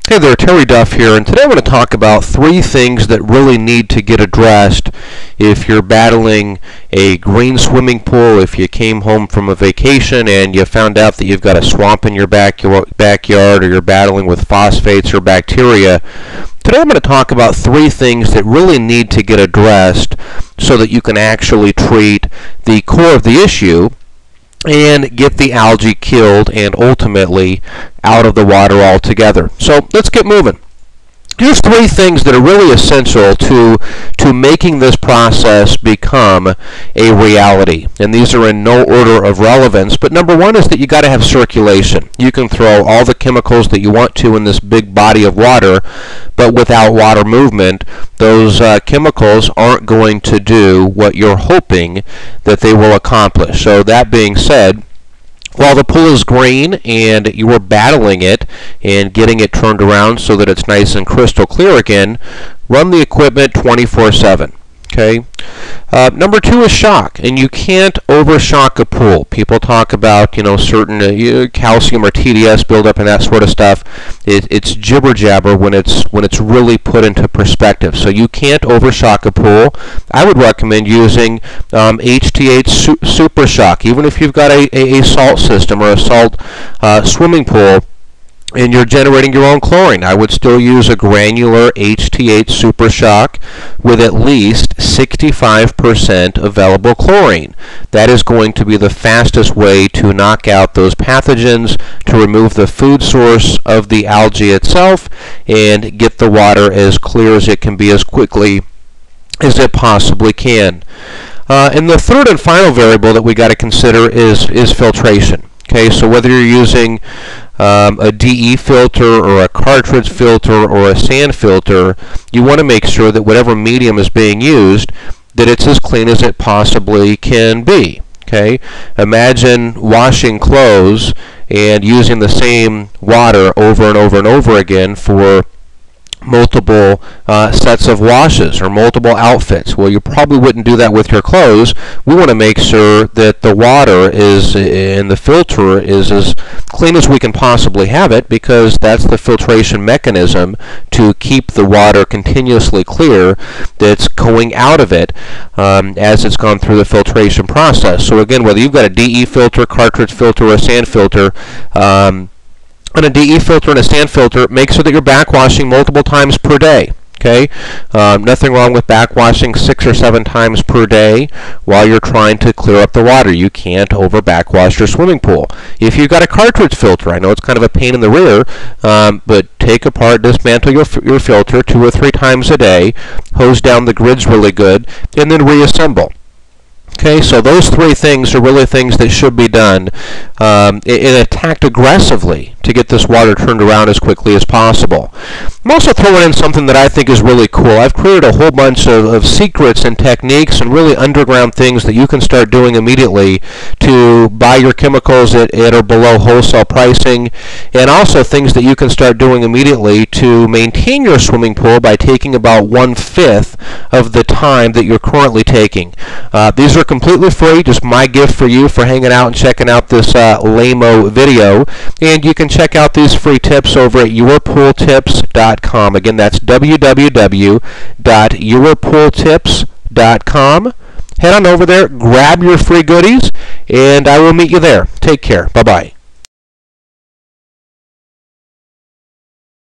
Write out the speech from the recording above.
Hey there, Terry Duff here, and today I want to talk about 3 things that really need to get addressed if you're battling a green swimming pool, if you came home from a vacation and you found out that you've got a swamp in your backyard, or you're battling with phosphates or bacteria. Today I'm going to talk about 3 things that really need to get addressed so that you can actually treat the core of the issue and get the algae killed and ultimately out of the water altogether. So let's get moving. Here's 3 things that are really essential to making this process become a reality. And these are in no order of relevance, but number 1 is that you got to have circulation. You can throw all the chemicals that you want to in this big body of water, but without water movement, those chemicals aren't going to do what you're hoping that they will accomplish. So that being said, while the pool is green and you are battling it and getting it turned around so that it's nice and crystal clear again, run the equipment 24/7. Okay. Number 2 is shock, and you can't overshock a pool. People talk about, certain calcium or TDS buildup and that sort of stuff. It's jibber jabber when it's really put into perspective. So you can't overshock a pool. I would recommend using HTH Super Shock, even if you've got a salt system or a salt swimming pool, and you're generating your own chlorine. I would still use a granular HTH Super Shock with at least 65% available chlorine. That is going to be the fastest way to knock out those pathogens, to remove the food source of the algae itself, and get the water as clear as it can be as quickly as it possibly can. And the third and final variable that we got to consider is filtration. Okay, so whether you're using a DE filter or a cartridge filter or a sand filter, you want to make sure that whatever medium is being used, that it's as clean as it possibly can be. Okay, imagine washing clothes and using the same water over and over and over again for multiple sets of washes or multiple outfits. Well, you probably wouldn't do that with your clothes. We want to make sure that the water is and the filter is as clean as we can possibly have it, because that's the filtration mechanism to keep the water continuously clear that's going out of it as it's gone through the filtration process. So again, whether you've got a DE filter, cartridge filter, or a sand filter, on a DE filter and a sand filter, make sure that you're backwashing multiple times per day. Okay, nothing wrong with backwashing 6 or 7 times per day while you're trying to clear up the water. You can't over backwash your swimming pool. If you've got a cartridge filter, I know it's kind of a pain in the rear, but take apart, dismantle your filter 2 or 3 times a day, hose down the grids really good, and then reassemble. Okay, so those 3 things are really things that should be done and attacked aggressively to get this water turned around as quickly as possible. I'm also throwing in something that I think is really cool. I've created a whole bunch of secrets and techniques and really underground things that you can start doing immediately to buy your chemicals at or below wholesale pricing, and also things that you can start doing immediately to maintain your swimming pool by taking about 1/5 of the time that you're currently taking. These are completely free, just my gift for you for hanging out and checking out this LAMO video. And you can check out these free tips over at yourpooltips.com. Again, that's www.yourpooltips.com. Head on over there, grab your free goodies, and I will meet you there. Take care. Bye-bye.